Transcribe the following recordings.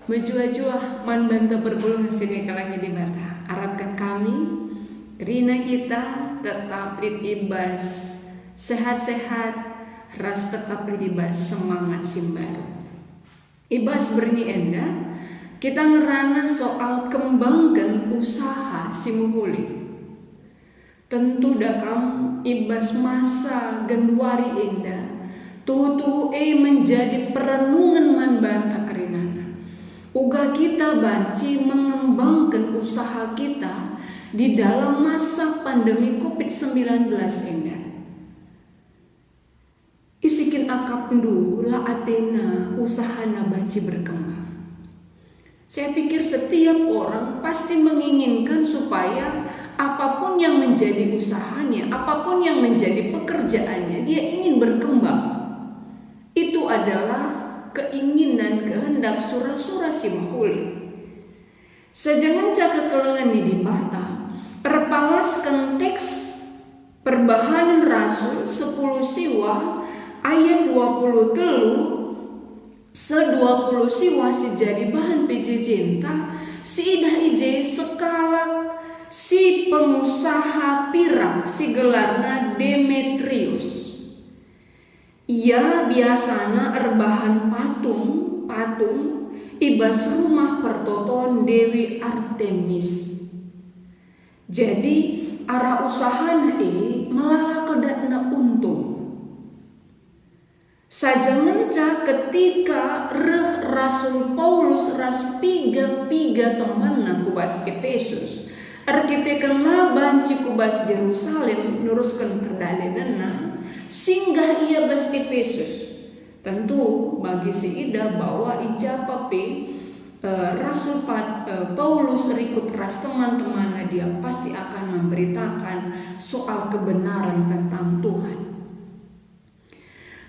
Menjua-jua man banta berbulung sini kalangnya di bata. Harapkan kami, kerina kita tetap libas, sehat-sehat, ras tetap libas, semangat simbaru. Ibas berni enda, kita ngerana soal kembangkan usaha simuhuli. Tentu dakam ibas masa Januari enda, tutu menjadi perenungan man banta kerinana. Uga kita banci mengembangkan usaha kita di dalam masa pandemi COVID-19 enda. Isikin akap ndu la atena usahana banci berkembang. Saya pikir setiap orang pasti menginginkan supaya apapun yang menjadi usahanya, apapun yang menjadi pekerjaannya, dia ingin berkembang. Itu adalah keinginan kehendak surah-surah simhuli. Sejangan caka kelengan di bata, terpangaskan teks perbahanan Rasul 10 siwa ayat 23 se-20 siwa sejadi bahan pejejenta si idah ije sekala si pengusaha pirang si gelarna Demetrius. Ia biasana erbahan patung ibas rumah pertoton Dewi Artemis. Jadi arah usahana melala kedatna untung. Saja ngenca ketika Rasul Paulus ras piga temanna kubas Efesus. Arkitekenna banci kubas Yerusalem nuruskan perdalenana singgah ia bas Efesus. Tentu bagi si ida bahwa ijapa Rasul Paulus rikut ras teman-temannya, dia pasti akan memberitakan soal kebenaran tentang Tuhan.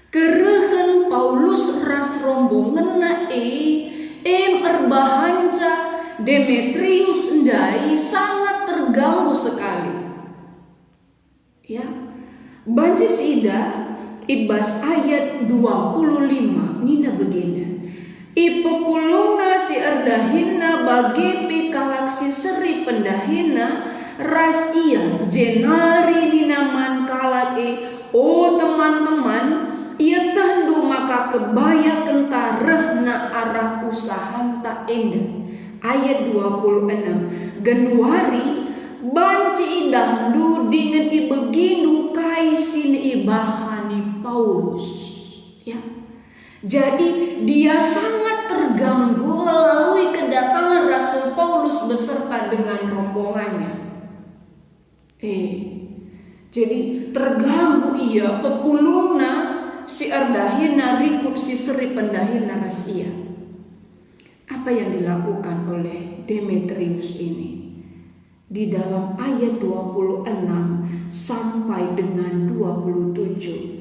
Kerehen Paulus ras rombongan erbahanca Demetrius ndai sangat terganggu sekali. Ya, banci sida ibas ayat 25 nina begini. Ipepulungna si erdahina bagi pikalaksi seri pendahina ras ia jenari ninaman kalak oh teman-teman ia tandu maka kebaya kentarehna arah usahan tak indah. Ayat 26 Januari banci idah du dengan ibegindu kaisin ibahani Paulus. Ya. Jadi dia sangat terganggu melalui kedatangan Rasul Paulus beserta dengan rombongannya. Jadi terganggu ia pepulungna si ardahina rikut si seri pendahina ras ia. Apa yang dilakukan oleh Demetrius ini? Di dalam ayat 26 sampai dengan 27.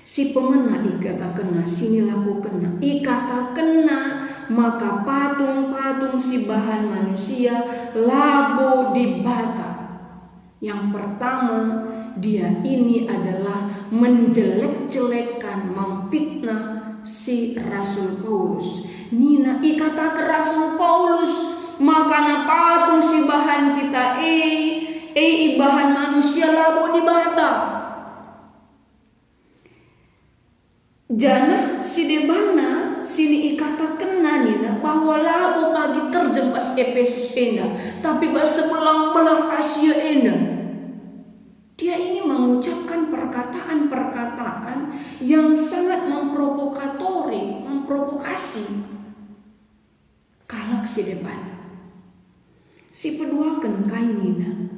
Si pemena ikata kena, sini laku kena, ikata kena, maka patung-patung si bahan manusia labo dibata. Yang pertama, dia ini adalah menjelek-jelekkan, memfitnah si Rasul Paulus. Nina ikata ke Rasul Paulus, makana patung si bahan kita bahan manusia labo dibata. Jana si debana sini ikata kena nina bahwa labo pagi terjem pas Efesus enda, tapi pas sebelang-belang Asia enda. Dia ini mengucapkan perkataan-perkataan yang sangat memprovokasi. Kalak si depan. Si peduakan kainina.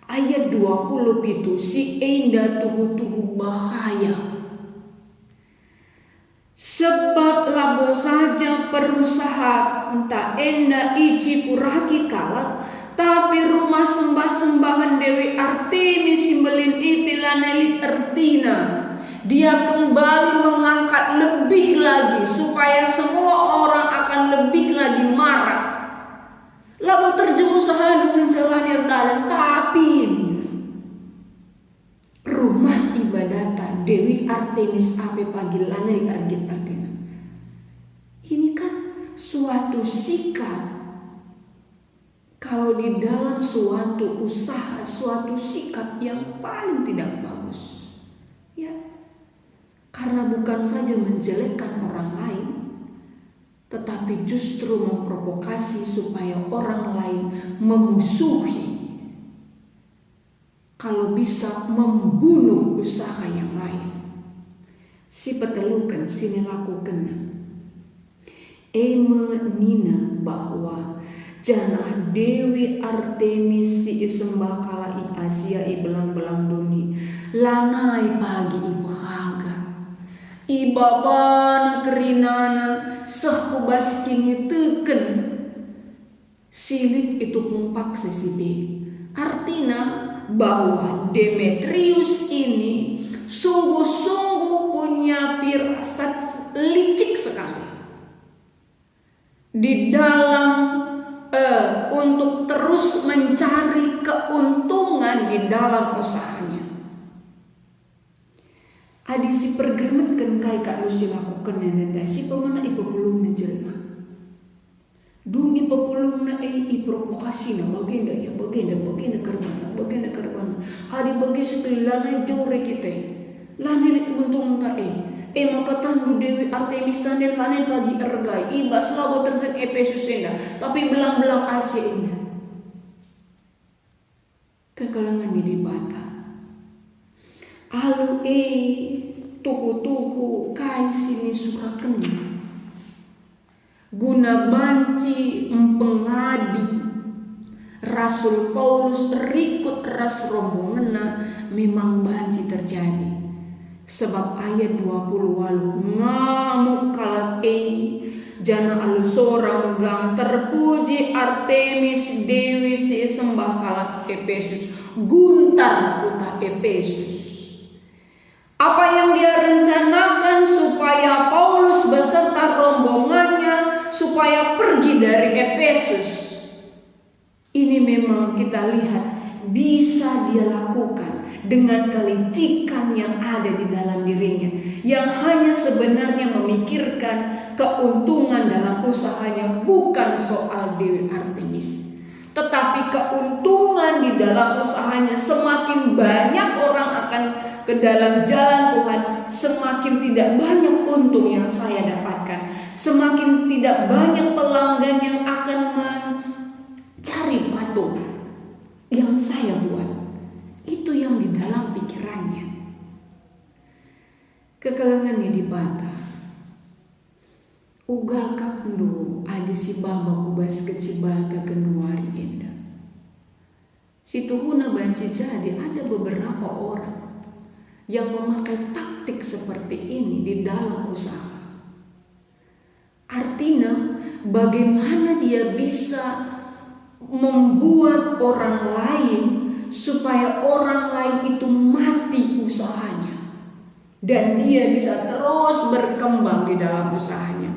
Ayat 20 itu si enda tuhu-tuhu bahaya. Sebab labo saja perusahaan entah enda iji puraki kalak, tapi rumah sembah-sembahan Dewi Artemis simbelin ipilanelit Ertina. Dia kembali mengangkat lebih lagi supaya semua orang akan lebih lagi marah. Labo terjerumus dengan jalan dalam, tapi rumah ibadatan Dewi Artemis ape pagi lanai argit Artina. Ini kan suatu sikap, kalau di dalam suatu usaha, suatu sikap yang paling tidak bagus, ya, karena bukan saja menjelekkan orang lain, tetapi justru memprovokasi supaya orang lain memusuhi, kalau bisa membunuh usaha yang lain. Si petelukan sini lakukan nina bahwa janah Dewi Artemis si isembah kala i Asia i belang-belang doni lanai pagi i bahaga i babana kerinana seh kubas kini teken silik itu pumpak sesibe. Artinya bahwa Demetrius ini sungguh-sungguh punya firasat licik sekali di dalam untuk terus mencari keuntungan di dalam usahanya. Adi si pergemetkan kai kak Lucy lakukan nenda si pemana ipo belum menjelma. Dung ipo belum na provokasi na bagenda ya bagenda karbana. Adi bagi sekelilanai jore kita. Lani untung ta makatan Dewi Artemis tandel lanen pagi ergai ibas lago terjek Efesus enda tapi belang-belang Asia indah kekalangan di bata alu tuhu kai sini suraken guna banci empengadi Rasul Paulus rikut ras rombongan memang banci terjadi. Sebab ayat 20 walu ngamuk kalat jana alu sorang megang terpuji Artemis Dewi si sembah kalat Efesus guntar puta Efesus. Apa yang dia rencanakan supaya Paulus beserta rombongannya supaya pergi dari Efesus, ini memang kita lihat bisa dia lakukan dengan kelicikan yang ada di dalam dirinya, yang hanya sebenarnya memikirkan keuntungan dalam usahanya, bukan soal Dewi Artemis, tetapi keuntungan di dalam usahanya. Semakin banyak orang akan ke dalam jalan Tuhan, semakin tidak banyak untung yang saya dapatkan, semakin tidak banyak pelanggan yang akan mencari patung yang saya buat. Itu yang di dalam pikirannya. Kekalangannya dibata. Ugal kapndo adi si baba kubas kecibal kegenuari enda. Situhuna banci jadi ada beberapa orang yang memakai taktik seperti ini di dalam usaha. Artinya bagaimana dia bisa membuat orang lain supaya orang lain itu mati usahanya dan dia bisa terus berkembang di dalam usahanya.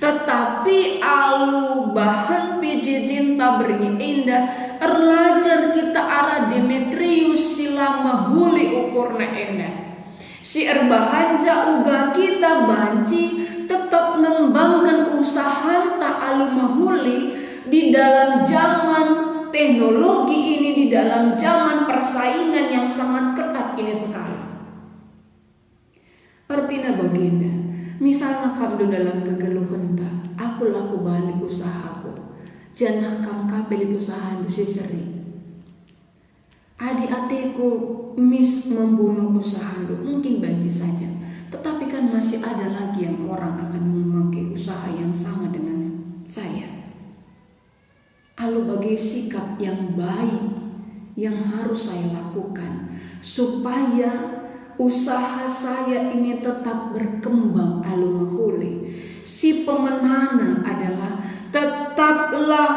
Tetapi alu bahan piji cinta bernyi indah erlajar kita arah Demetrius sila mahuli ukurna indah si erbahanja uga kita banci tetap ngembangkan usaha tak alu mahuli di dalam zaman teknologi ini, di dalam zaman persaingan yang sangat ketat ini sekali. Artinya baginda, misalnya kamu dalam kegeluhan tak, aku laku balik usahaku, janah kamu kabel usaha si seri. Adik-adikku mis membunuh usaha mungkin banci saja, tetapi kan masih ada lagi yang orang akan memakai usaha yang sama dengan saya. Lalu bagi sikap yang baik yang harus saya lakukan supaya usaha saya ini tetap berkembang alu mahuli. Si pemenana adalah tetaplah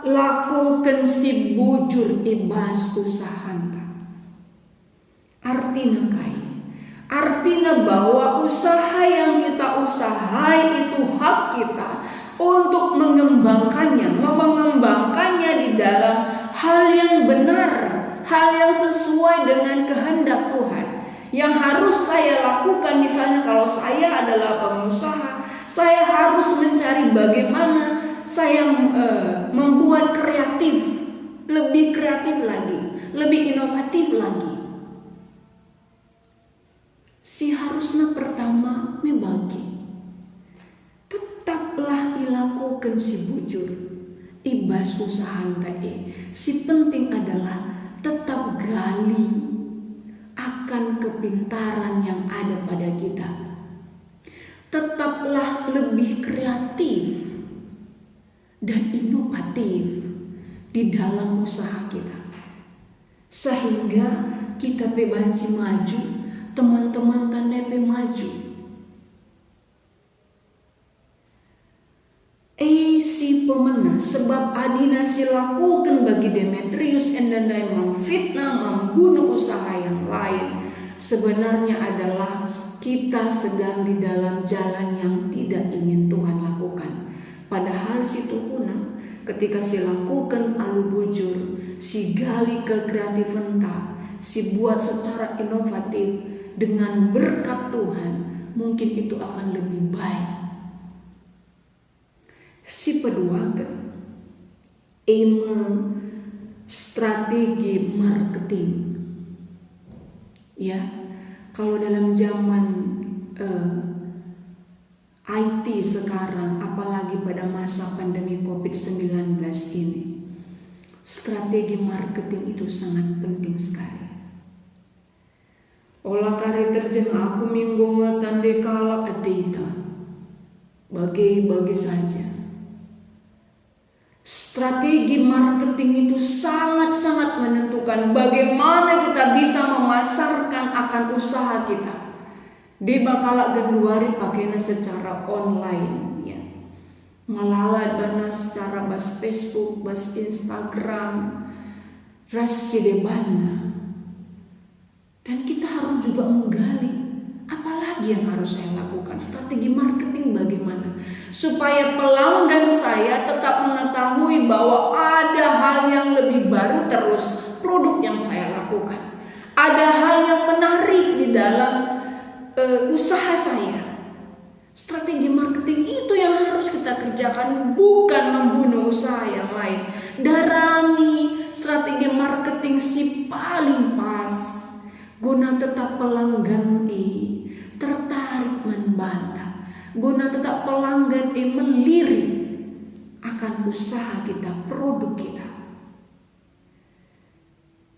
lakukan si bujur ibas usahanta. Artinya artinya bahwa usaha yang kita usahai itu hak kita untuk mengembangkannya di dalam hal yang benar, hal yang sesuai dengan kehendak Tuhan. Yang harus saya lakukan, misalnya kalau saya adalah pengusaha, saya harus mencari bagaimana saya membuat lebih kreatif lagi, lebih inovatif lagi. Si harusnya pertama membagi. Tetaplah ilakukan si bujur, ibas usahan tae. Si penting adalah tetap gali akan kepintaran yang ada pada kita. Tetaplah lebih kreatif dan inovatif di dalam usaha kita, sehingga kita bebanci maju, teman-teman tanda maju. Si pemena sebab adina silakukan bagi Demetrius endandai memfitnah, membunuh usaha yang lain, sebenarnya adalah kita sedang di dalam jalan yang tidak ingin Tuhan lakukan. Padahal si tuhuna ketika si lakukan alu bujur, si gali ke kreatifenta, si buat secara inovatif dengan berkat Tuhan, mungkin itu akan lebih baik. Si peduakan strategi marketing. Ya, kalau dalam zaman IT sekarang, apalagi pada masa pandemi COVID-19 ini, strategi marketing itu sangat penting sekali. Olah kari terjeng aku minggu ngetande kalak adita, bagi saja. Strategi marketing itu sangat-sangat menentukan bagaimana kita bisa memasarkan akan usaha kita. Di bakala genduari pakainya secara online, ya. Malalat bana secara bas Facebook, bas Instagram, rasidebana. Dan kita harus juga menggali apalagi yang harus saya lakukan. Strategi marketing bagaimana supaya pelanggan saya tetap mengetahui bahwa ada hal yang lebih baru terus produk yang saya lakukan. Ada hal yang menarik di dalam usaha saya. Strategi marketing itu yang harus kita kerjakan, bukan membunuh usaha yang lain. Darami strategi marketing si paling pas, guna tetap pelanggan tertarik membantah, guna tetap pelanggan melirik akan usaha kita, produk kita.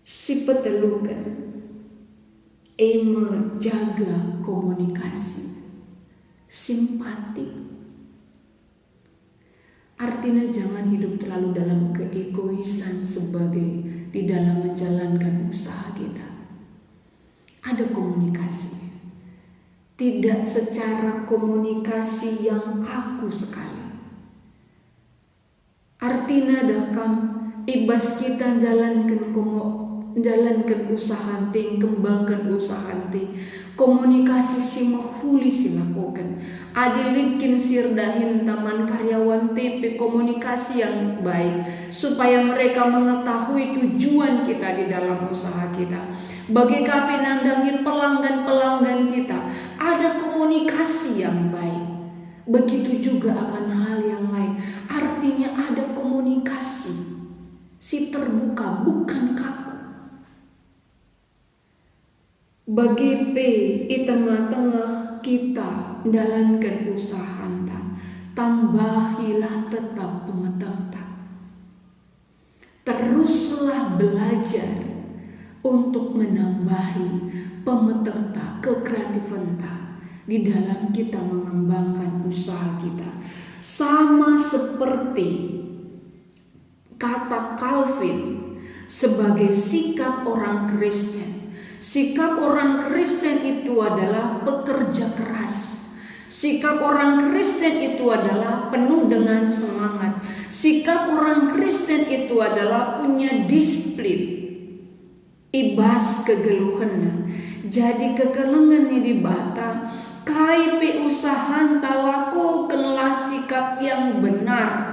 Si petelukan menjaga komunikasi simpatik. Artinya jangan hidup terlalu dalam keegoisan sebagai di dalam menjalankan usaha kita. Ada komunikasi, tidak secara komunikasi yang kaku sekali. Artinya dakam ibas kita jalankan usaha ting, kembangkan usaha ting, komunikasi si mahuli silakukan. Adilikin sirdahin taman karyawan TP komunikasi yang baik supaya mereka mengetahui tujuan kita di dalam usaha kita. Bagi kami nandangi pelanggan-pelanggan kita, ada komunikasi yang baik. Begitu juga akan hal yang lain. Artinya ada komunikasi si terbuka, bukan kaku. Bagi di tengah-tengah kita menjalankan usaha anda, tambahilah tetap pengetahuan. Teruslah belajar untuk menambahi pemeteta kekreatifan di dalam kita mengembangkan usaha kita. Sama seperti kata Calvin sebagai sikap orang Kristen. Sikap orang Kristen itu adalah pekerja keras. Sikap orang Kristen itu adalah penuh dengan semangat. Sikap orang Kristen itu adalah punya disiplin. Ibas kegeluhan. Jadi kekelengan di bata KIP usahan lakukanlah sikap yang benar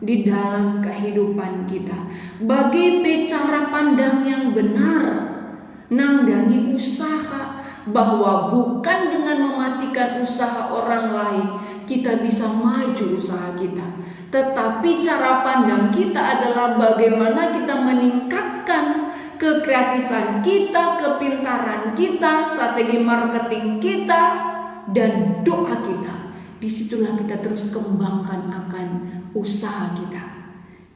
di dalam kehidupan kita. Bagi cara pandang yang benar nangdangi usaha, bahwa bukan dengan mematikan usaha orang lain kita bisa maju usaha kita, tetapi cara pandang kita adalah bagaimana kita meningkatkan kekreatifan kita, kepintaran kita, strategi marketing kita, dan doa kita. Disitulah kita terus kembangkan akan usaha kita.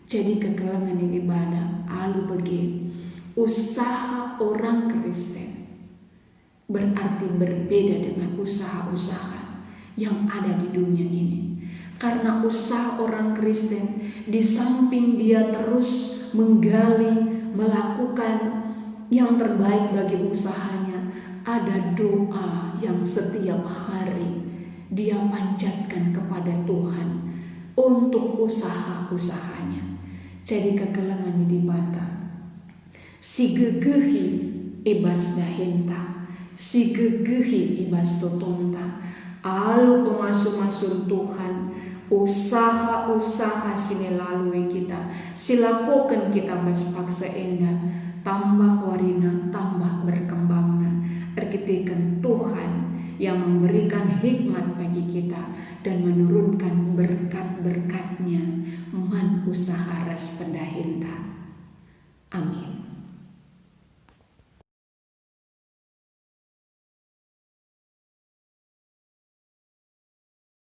Jadi kekelangan yang ibadah alu bagi usaha orang Kristen berarti berbeda dengan usaha-usaha yang ada di dunia ini. Karena usaha orang Kristen di samping dia terus menggali, melakukan yang terbaik bagi usahanya, ada doa yang setiap hari dia panjatkan kepada Tuhan untuk usaha-usahanya. Jadi kekelangan di bata si gegehi ibas dahinta, si gegehi ibas totonta, alu pemasu-masun Tuhan, usaha-usaha sini lalui kita, silakukan kita bas paksa endah, tambah warina, tambah berkembangnya, arkitikan Tuhan yang memberikan hikmat bagi kita dan menurunkan berkat-berkatnya man usaha ras pendahinta.